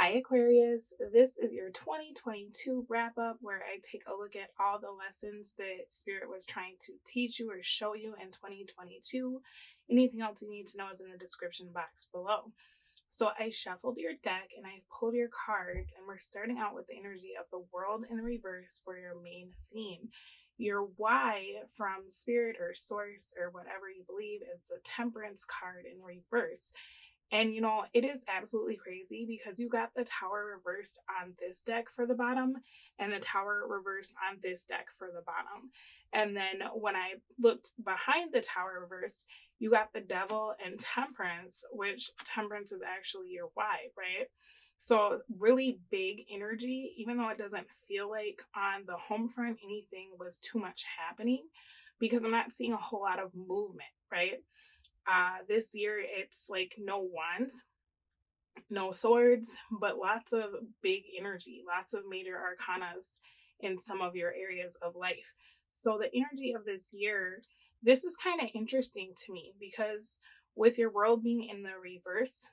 Hi Aquarius, this is your 2022 wrap up where I take a look at all the lessons that Spirit was trying to teach you or show you in 2022. Anything else you need to know is in the description box below. So I shuffled your deck and I've pulled your cards, and we're starting out with the energy of the world in reverse for your main theme. Your why from Spirit or Source or whatever you believe is the Temperance card in reverse. And it is absolutely crazy because you got the Tower reversed on this deck for the bottom and the Tower reversed on this deck for the bottom. And then when I looked behind the Tower reversed, you got the Devil and Temperance, which Temperance is actually your why, right? So really big energy, even though it doesn't feel like on the home front anything was too much happening, because I'm not seeing a whole lot of movement, right? This year it's like no wands, no swords, but lots of big energy, lots of major arcanas in some of your areas of life. So the energy of this year, this is kind of interesting to me because with your world being in the reverse,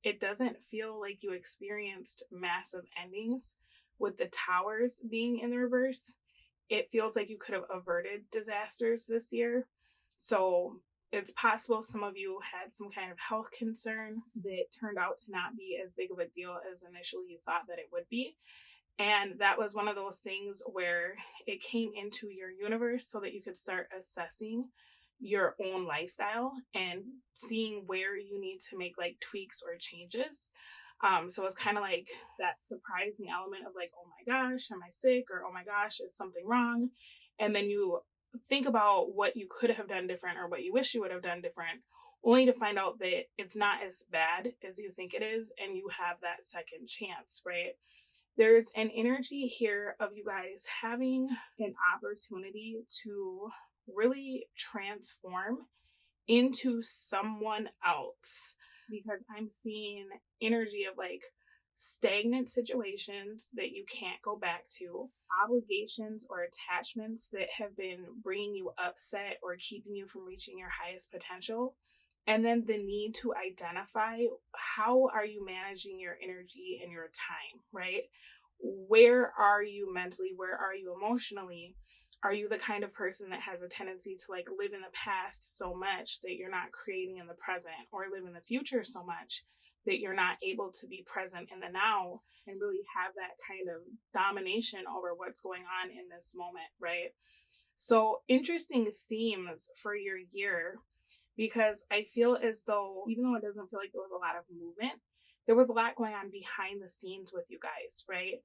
it doesn't feel like you experienced massive endings. With the towers being in the reverse, it feels like you could have averted disasters this year. So it's possible some of you had some kind of health concern that turned out to not be as big of a deal as initially you thought that it would be. And that was one of those things where it came into your universe so that you could start assessing your own lifestyle and seeing where you need to make like tweaks or changes. So it's kind of like that surprising element of like, oh my gosh, am I sick? Or oh my gosh, is something wrong? And then you think about what you could have done different or what you wish you would have done different, only to find out that it's not as bad as you think it is, and you have that second chance, right? There's an energy here of you guys having an opportunity to really transform into someone else, because I'm seeing energy of like stagnant situations that you can't go back to, obligations or attachments that have been bringing you upset or keeping you from reaching your highest potential, and then the need to identify how are you managing your energy and your time, right? Where are you mentally? Where are you emotionally? Are you the kind of person that has a tendency to like live in the past so much that you're not creating in the present, or live in the future so much that you're not able to be present in the now and really have that kind of domination over what's going on in this moment, right? So interesting themes for your year, because I feel as though, even though it doesn't feel like there was a lot of movement, there was a lot going on behind the scenes with you guys, right?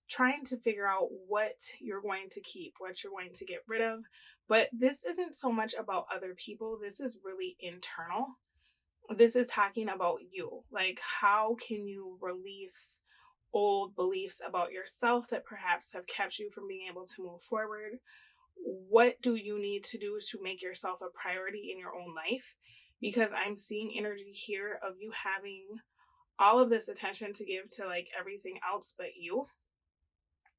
Trying to figure out what you're going to keep, what you're going to get rid of. But this isn't so much about other people. This is really internal. This is talking about you. Like, how can you release old beliefs about yourself that perhaps have kept you from being able to move forward? What do you need to do to make yourself a priority in your own life? Because I'm seeing energy here of you having all of this attention to give to like everything else but you.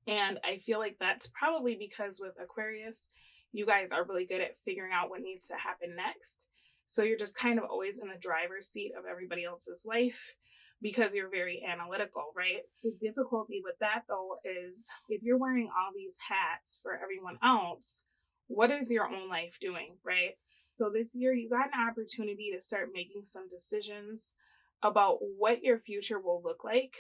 And I feel like that's probably because with Aquarius, you guys are really good at figuring out what needs to happen next. So you're just kind of always in the driver's seat of everybody else's life because you're very analytical, right? The difficulty with that, though, is if you're wearing all these hats for everyone else, what is your own life doing, right? So this year, you got an opportunity to start making some decisions about what your future will look like,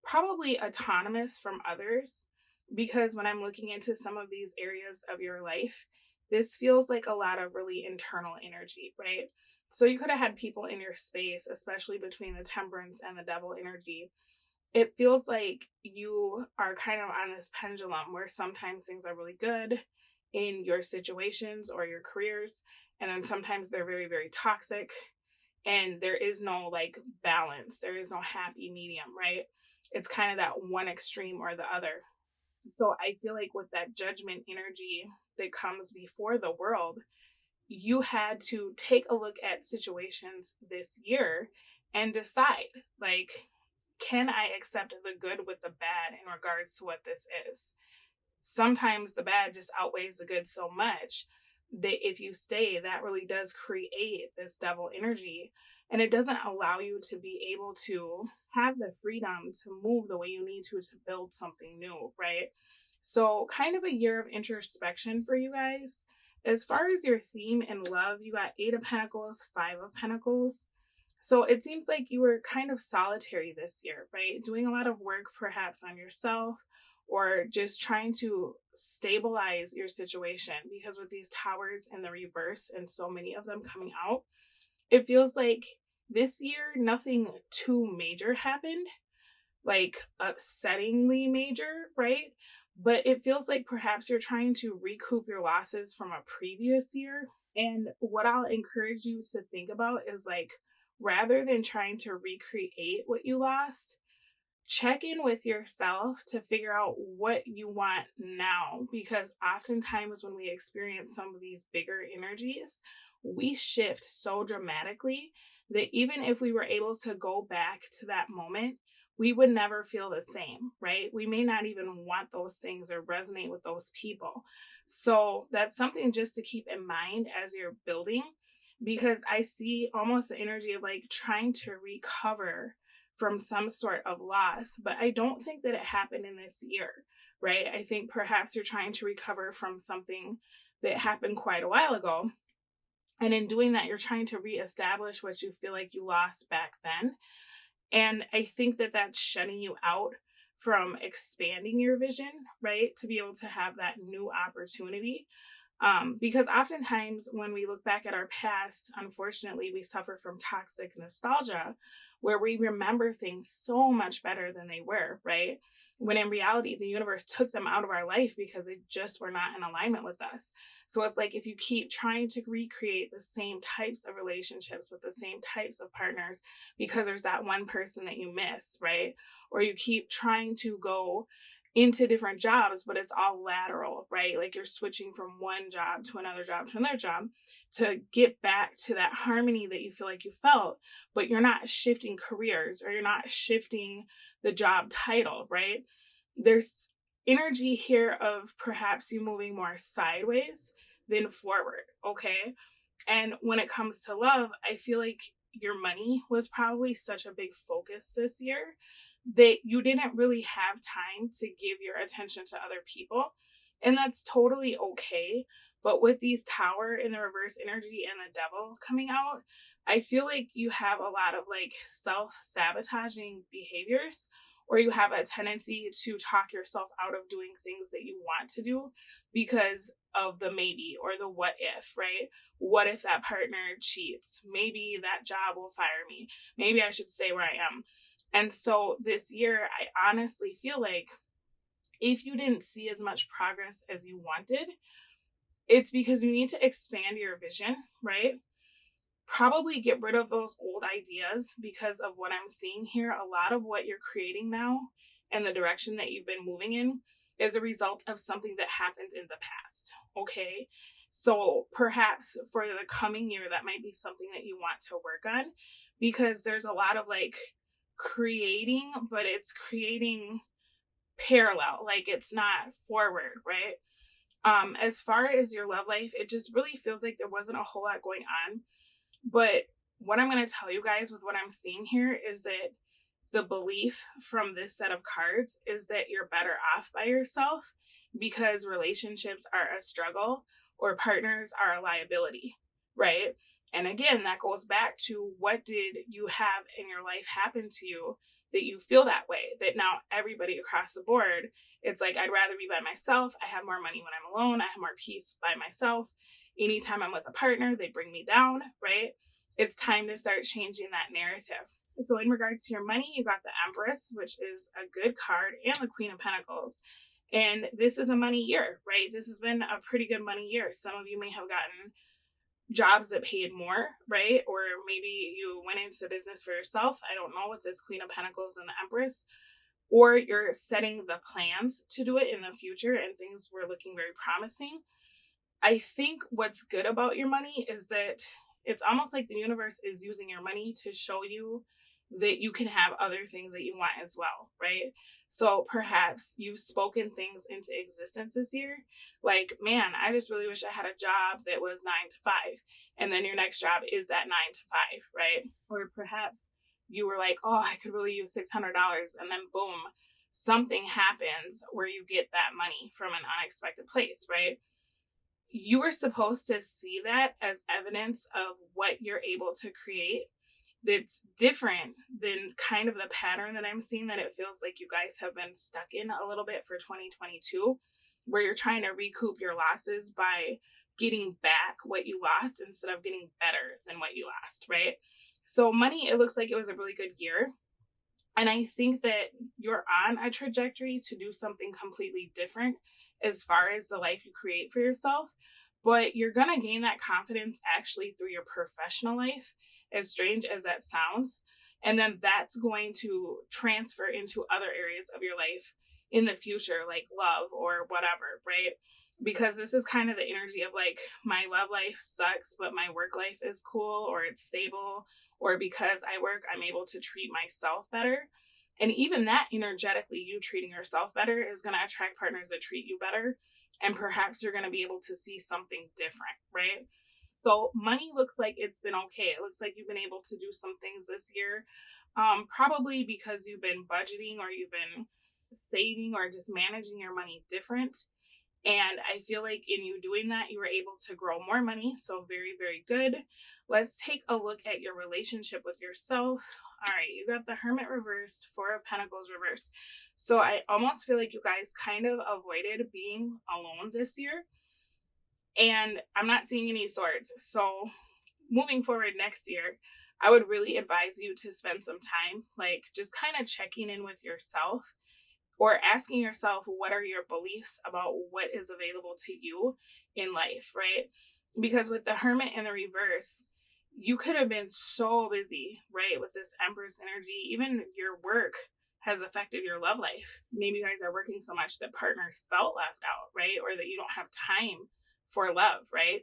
probably autonomous from others, because when I'm looking into some of these areas of your life, this feels like a lot of really internal energy, right? So you could have had people in your space, especially between the Temperance and the Devil energy. It feels like you are kind of on this pendulum where sometimes things are really good in your situations or your careers, and then sometimes they're very, very toxic, and there is no like balance. There is no happy medium, right? It's kind of that one extreme or the other. So I feel like with that judgment energy that comes before the world, you had to take a look at situations this year and decide, like, can I accept the good with the bad in regards to what this is? Sometimes the bad just outweighs the good so much that if you stay, that really does create this devil energy. and it doesn't allow you to be able to have the freedom to move the way you need to build something new, right? So, kind of a year of introspection for you guys. As far as your theme in love, you got 8 of Pentacles, 5 of Pentacles. So it seems like you were kind of solitary this year, right? Doing a lot of work perhaps on yourself, or just trying to stabilize your situation, because with these towers in the reverse and so many of them coming out, it feels like this year nothing too major happened, like upsettingly major, right? But it feels like perhaps you're trying to recoup your losses from a previous year. And what I'll encourage you to think about is like, rather than trying to recreate what you lost, check in with yourself to figure out what you want now. Because oftentimes when we experience some of these bigger energies, we shift so dramatically that even if we were able to go back to that moment, we would never feel the same, right? We may not even want those things or resonate with those people. So that's something just to keep in mind as you're building, because I see almost the energy of like trying to recover from some sort of loss, but I don't think that it happened in this year, right? I think perhaps you're trying to recover from something that happened quite a while ago. And in doing that, you're trying to reestablish what you feel like you lost back then. And I think that that's shutting you out from expanding your vision, right? To be able to have that new opportunity. Because oftentimes when we look back at our past, unfortunately, we suffer from toxic nostalgia, where we remember things so much better than they were, right? When in reality, the universe took them out of our life because they just were not in alignment with us. So it's like if you keep trying to recreate the same types of relationships with the same types of partners because there's that one person that you miss, right? Or you keep trying to go into different jobs, but it's all lateral, right? Like you're switching from one job to another job to another job to get back to that harmony that you feel like you felt, but you're not shifting careers or you're not shifting the job title, right? There's energy here of perhaps you moving more sideways than forward, okay? And when it comes to love, I feel like your money was probably such a big focus this year that you didn't really have time to give your attention to other people. And that's totally okay. But with these tower in the reverse energy and the devil coming out, I feel like you have a lot of like self-sabotaging behaviors, or you have a tendency to talk yourself out of doing things that you want to do because of the maybe or the what if, right? What if that partner cheats? Maybe that job will fire me. Maybe I should stay where I am. And so this year, I honestly feel like if you didn't see as much progress as you wanted, it's because you need to expand your vision, right? Probably get rid of those old ideas, because of what I'm seeing here. A lot of what you're creating now and the direction that you've been moving in is a result of something that happened in the past, okay? So perhaps for the coming year, that might be something that you want to work on, because there's a lot of like creating, but it's creating parallel, like it's not forward, right? As far as your love life, it just really feels like there wasn't a whole lot going on. But what I'm going to tell you guys with what I'm seeing here is that the belief from this set of cards is that you're better off by yourself, because relationships are a struggle or partners are a liability, right? And again, that goes back to, what did you have in your life happen to you that you feel that way? That now everybody across the board, it's like, I'd rather be by myself. I have more money when I'm alone. I have more peace by myself. Anytime I'm with a partner, they bring me down, right? It's time to start changing that narrative. So in regards to your money, you got the Empress, which is a good card, and the Queen of Pentacles. And this is a money year, right? This has been a pretty good money year. Some of you may have gotten jobs that paid more, right? Or maybe you went into business for yourself. I don't know, with this Queen of Pentacles and the Empress. Or you're setting the plans to do it in the future and things were looking very promising. I think what's good about your money is that it's almost like the universe is using your money to show you that you can have other things that you want as well, right? So perhaps you've spoken things into existence this year, like, man, I just really wish I had a job that was 9 to 5. And then your next job is that 9 to 5, right? Or perhaps you were like, oh, I could really use $600. And then boom, something happens where you get that money from an unexpected place, right? You are supposed to see that as evidence of what you're able to create that's different than kind of the pattern that I'm seeing that it feels like you guys have been stuck in a little bit for 2022, where you're trying to recoup your losses by getting back what you lost instead of getting better than what you lost, right? So money, it looks like it was a really good year. And I think that you're on a trajectory to do something completely different as far as the life you create for yourself. But you're going to gain that confidence actually through your professional life, as strange as that sounds. And then that's going to transfer into other areas of your life in the future, like love or whatever, right? Because this is kind of the energy of like, my love life sucks, but my work life is cool, or it's stable, or because I work, I'm able to treat myself better. And even that energetically, you treating yourself better is going to attract partners that treat you better. And perhaps you're going to be able to see something different, right? So money looks like it's been okay. It looks like you've been able to do some things this year, probably because you've been budgeting or you've been saving or just managing your money different. And I feel like in you doing that, you were able to grow more money. So very, very good. Let's take a look at your relationship with yourself. All right, you got the Hermit reversed, Four of Pentacles reversed. So I almost feel like you guys kind of avoided being alone this year. And I'm not seeing any swords. So moving forward next year, I would really advise you to spend some time, like just kind of checking in with yourself, or asking yourself, what are your beliefs about what is available to you in life, right? Because with the Hermit in the reverse, you could have been so busy, right? With this Empress energy, even your work has affected your love life. Maybe you guys are working so much that partners felt left out, right? Or that you don't have time for love, right?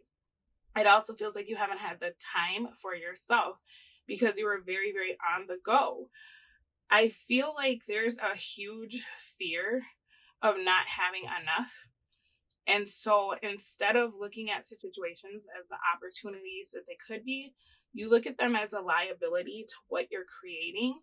It also feels like you haven't had the time for yourself because you were very, very on the go. I feel like there's a huge fear of not having enough. And so instead of looking at situations as the opportunities that they could be, you look at them as a liability to what you're creating.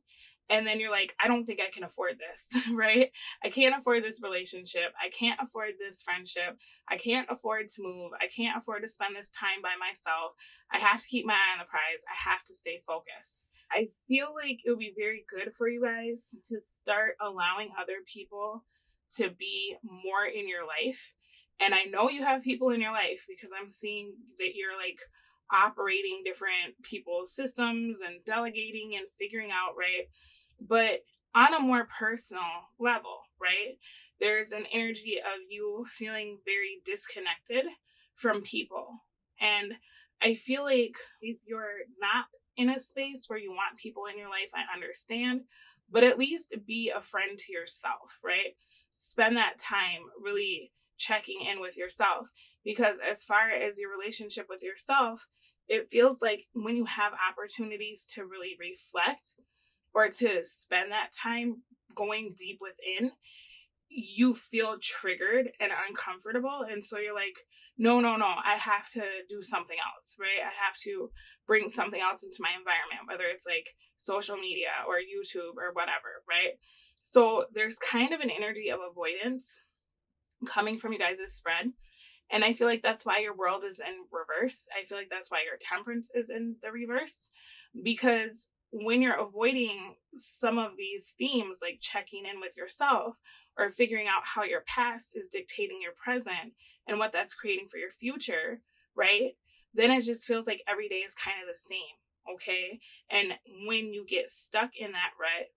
And then you're like, I don't think I can afford this, right? I can't afford this relationship. I can't afford this friendship. I can't afford to move. I can't afford to spend this time by myself. I have to keep my eye on the prize. I have to stay focused. I feel like it would be very good for you guys to start allowing other people to be more in your life. And I know you have people in your life because I'm seeing that you're like operating different people's systems and delegating and figuring out, right? But on a more personal level, right? There's an energy of you feeling very disconnected from people. And I feel like if you're not in a space where you want people in your life, I understand, but at least be a friend to yourself, right? Spend that time really checking in with yourself, because as far as your relationship with yourself, it feels like when you have opportunities to really reflect or to spend that time going deep within, you feel triggered and uncomfortable. And so you're like, no, I have to do something else, right? I have to bring something else into my environment, whether it's like social media or YouTube or whatever, right? So there's kind of an energy of avoidance coming from you guys' spread. And I feel like that's why your world is in reverse. I feel like that's why your temperance is in the reverse, because when you're avoiding some of these themes, like checking in with yourself or figuring out how your past is dictating your present and what that's creating for your future, right? Then it just feels like every day is kind of the same, okay? And when you get stuck in that rut,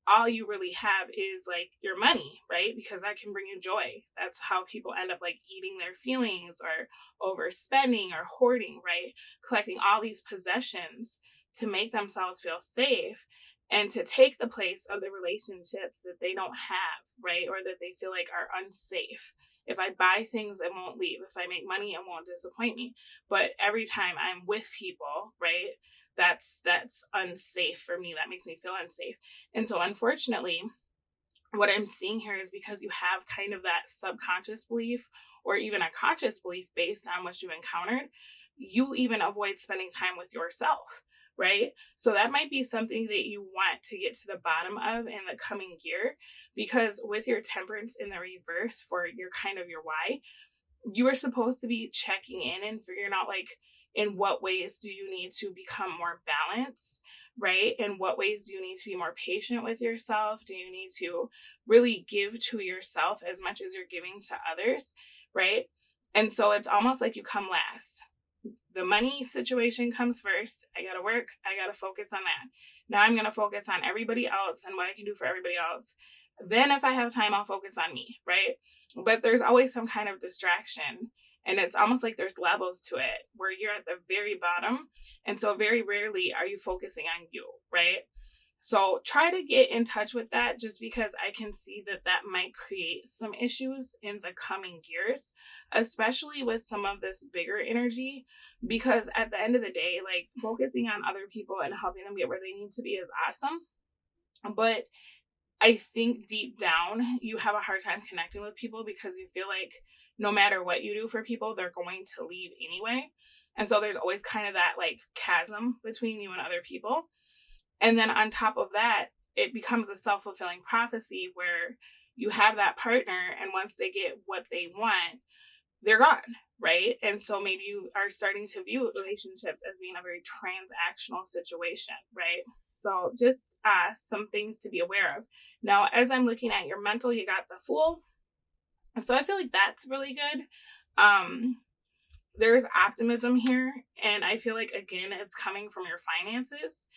all you really have is like your money, right? Because that can bring you joy. That's how people end up like eating their feelings or overspending or hoarding, right? Collecting all these possessions to make themselves feel safe and to take the place of the relationships that they don't have, right? Or that they feel like are unsafe. If I buy things, it won't leave. If I make money, it won't disappoint me. But every time I'm with people, right, that's unsafe for me. That makes me feel unsafe. And so unfortunately, what I'm seeing here is because you have kind of that subconscious belief or even a conscious belief based on what you've encountered, you even avoid spending time with yourself, right? So that might be something that you want to get to the bottom of in the coming year, because with your temperance in the reverse for your kind of your why, you are supposed to be checking in and figuring out like, in what ways do you need to become more balanced, right? In what ways do you need to be more patient with yourself? Do you need to really give to yourself as much as you're giving to others, right? And so it's almost like you come last. The money situation comes first. I got to work. I got to focus on that. Now I'm going to focus on everybody else and what I can do for everybody else. Then if I have time, I'll focus on me, right? But there's always some kind of distraction. And it's almost like there's levels to it where you're at the very bottom. And so very rarely are you focusing on you, right? So try to get in touch with that, just because I can see that that might create some issues in the coming years, especially with some of this bigger energy, because at the end of the day, like focusing on other people and helping them get where they need to be is awesome. But I think deep down, you have a hard time connecting with people because you feel like no matter what you do for people, they're going to leave anyway. And so there's always kind of that like chasm between you and other people. And then on top of that, it becomes a self-fulfilling prophecy where you have that partner, and once they get what they want, they're gone, right? And so maybe you are starting to view relationships as being a very transactional situation, right? So just some things to be aware of. Now, as I'm looking at your mental, you got the Fool. So I feel like that's really good. There's optimism here. And I feel like, again, it's coming from your finances.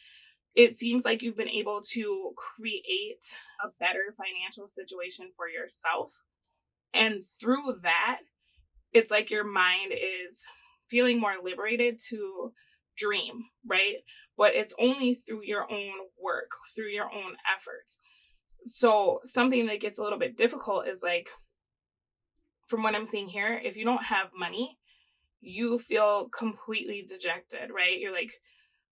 It seems like you've been able to create a better financial situation for yourself. And through that, it's like your mind is feeling more liberated to dream, right? But it's only through your own work, through your own efforts. So something that gets a little bit difficult is like, from what I'm seeing here, if you don't have money, you feel completely dejected, right? You're like,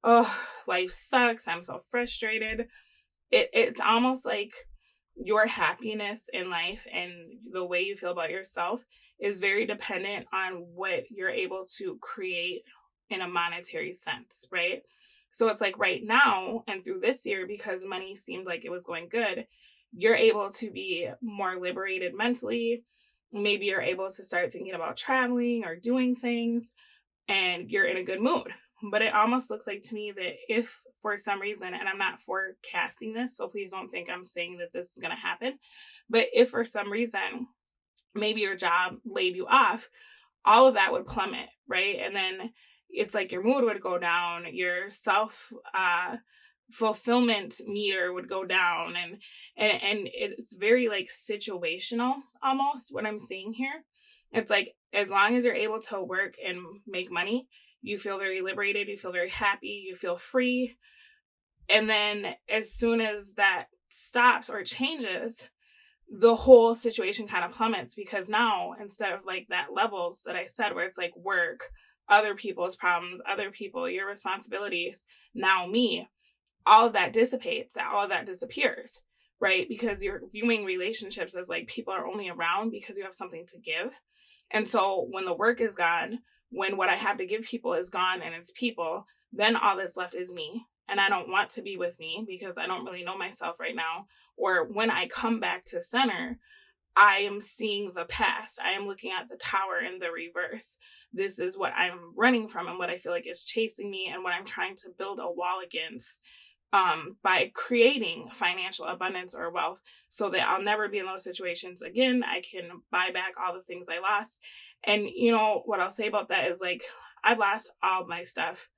oh, life sucks. I'm so frustrated. It's almost like your happiness in life and the way you feel about yourself is very dependent on what you're able to create in a monetary sense, right? So it's like right now and through this year, because money seemed like it was going good, you're able to be more liberated mentally. Maybe you're able to start thinking about traveling or doing things, and you're in a good mood. But it almost looks like to me that if for some reason, and I'm not forecasting this, so please don't think I'm saying that this is going to happen, but if for some reason, maybe your job laid you off, all of that would plummet, right? And then it's like your mood would go down, your self fulfillment meter would go down, and it's very like situational almost what I'm seeing here. It's like as long as you're able to work and make money, you feel very liberated, you feel very happy, you feel free. And then as soon as that stops or changes, the whole situation kind of plummets, because now instead of like that levels that I said where it's like work, other people's problems, other people, your responsibilities, now me, all of that dissipates, all of that disappears, right? Because you're viewing relationships as like people are only around because you have something to give. And so when the work is gone, when what I have to give people is gone and it's people, then all that's left is me. And I don't want to be with me because I don't really know myself right now. Or when I come back to center, I am seeing the past. I am looking at the tower in the reverse. This is what I'm running from and what I feel like is chasing me and what I'm trying to build a wall against by creating financial abundance or wealth, so that I'll never be in those situations again. I can buy back all the things I lost. And you know what I'll say about that is like, I've lost all my stuff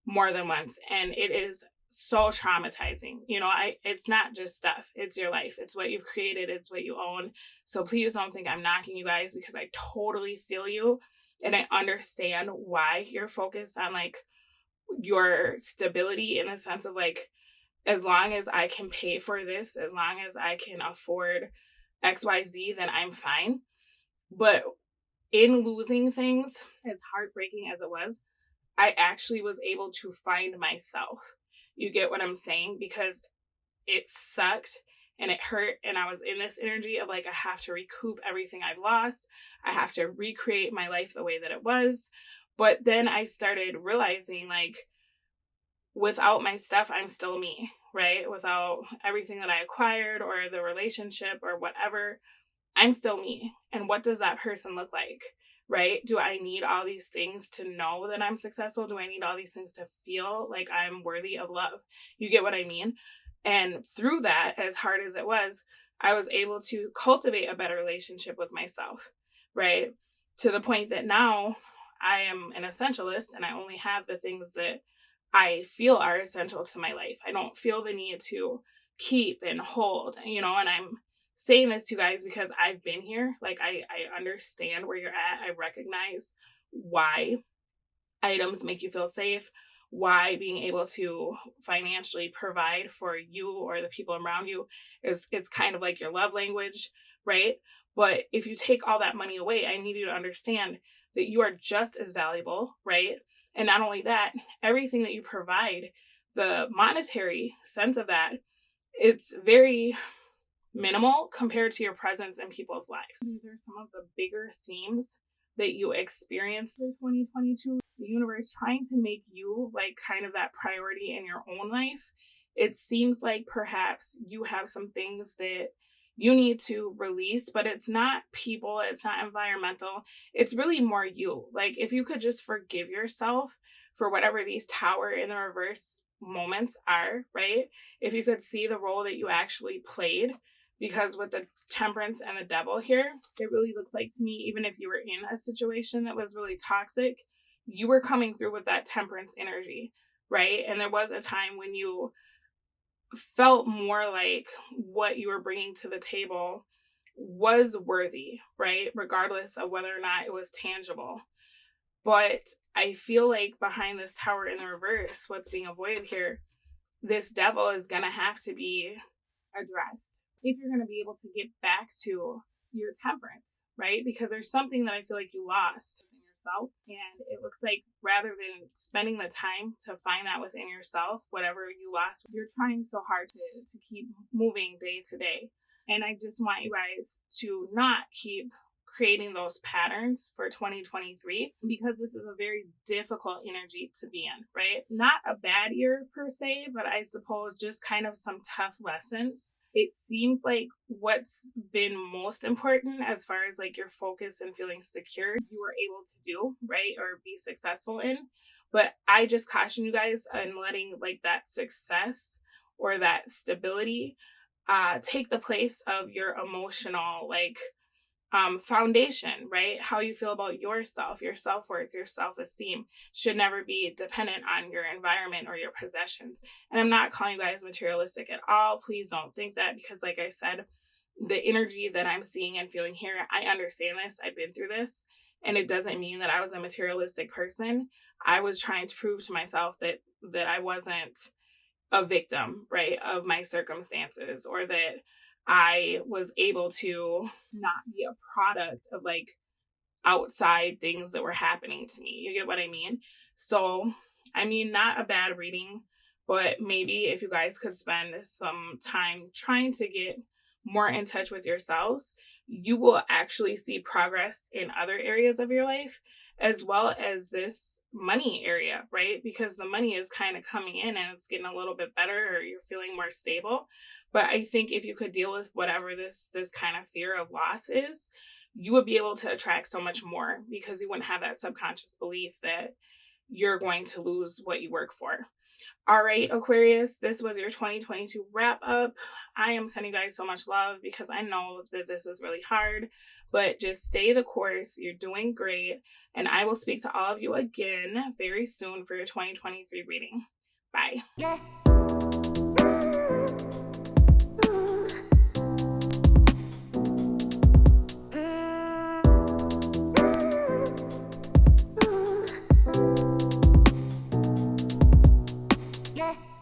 more than once, and it is so traumatizing. You know, it's not just stuff, it's your life, it's what you've created, it's what you own. So please don't think I'm knocking you guys, because I totally feel you and I understand why you're focused on like your stability, in the sense of like, as long as I can pay for this, as long as I can afford XYZ, then I'm fine. But in losing things, as heartbreaking as it was, I actually was able to find myself. You get what I'm saying? Because it sucked and it hurt, and I was in this energy of like, I have to recoup everything I've lost. I have to recreate my life the way that it was. But then I started realizing, like, without my stuff, I'm still me, right? Without everything that I acquired or the relationship or whatever, I'm still me. And what does that person look like, right? Do I need all these things to know that I'm successful? Do I need all these things to feel like I'm worthy of love? You get what I mean? And through that, as hard as it was, I was able to cultivate a better relationship with myself, right? To the point that now I am an essentialist and I only have the things that I feel are essential to my life. I don't feel the need to keep and hold, and I'm saying this to you guys because I've been here. Like, I understand where you're at. I recognize why items make you feel safe, why being able to financially provide for you or the people around you it's kind of like your love language, right? But if you take all that money away, I need you to understand that you are just as valuable, right? And not only that, everything that you provide, the monetary sense of that, it's very minimal compared to your presence in people's lives. These are some of the bigger themes that you experience in 2022. The universe trying to make you like kind of that priority in your own life. It seems like perhaps you have some things that you need to release, but it's not people, it's not environmental. It's really more you. Like, if you could just forgive yourself for whatever these tower in the reverse moments are, right? If you could see the role that you actually played, because with the Temperance and the Devil here, it really looks like to me, even if you were in a situation that was really toxic, you were coming through with that Temperance energy, right? And there was a time when you felt more like what you were bringing to the table was worthy, right? Regardless of whether or not it was tangible. But I feel like behind this tower in the reverse, what's being avoided here, this devil is going to have to be addressed if you're going to be able to get back to your temperance, right? Because there's something that I feel like you lost in yourself. And it looks like rather than spending the time to find that within yourself, whatever you lost, you're trying so hard to keep moving day to day. And I just want you guys to not keep creating those patterns for 2023, because this is a very difficult energy to be in, right? Not a bad year per se, but I suppose just kind of some tough lessons. It seems like what's been most important as far as like your focus and feeling secure, you were able to do, right? Or be successful in. But I just caution you guys on letting like that success or that stability take the place of your emotional like foundation, right? How you feel about yourself, your self-worth, your self-esteem should never be dependent on your environment or your possessions. And I'm not calling you guys materialistic at all. Please don't think that, because like I said, the energy that I'm seeing and feeling here, I understand this. I've been through this, and it doesn't mean that I was a materialistic person. I was trying to prove to myself that I wasn't a victim, right, of my circumstances, or that I was able to not be a product of like outside things that were happening to me. You get what I mean? So, I mean, not a bad reading, but maybe if you guys could spend some time trying to get more in touch with yourselves, you will actually see progress in other areas of your life, as well as this money area, right? Because the money is kind of coming in and it's getting a little bit better, or you're feeling more stable. But I think if you could deal with whatever this kind of fear of loss is, you would be able to attract so much more, because you wouldn't have that subconscious belief that you're going to lose what you work for. All right, Aquarius, this was your 2022 wrap up. I am sending you guys so much love because I know that this is really hard, but just stay the course. You're doing great. And I will speak to all of you again very soon for your 2023 reading. Bye.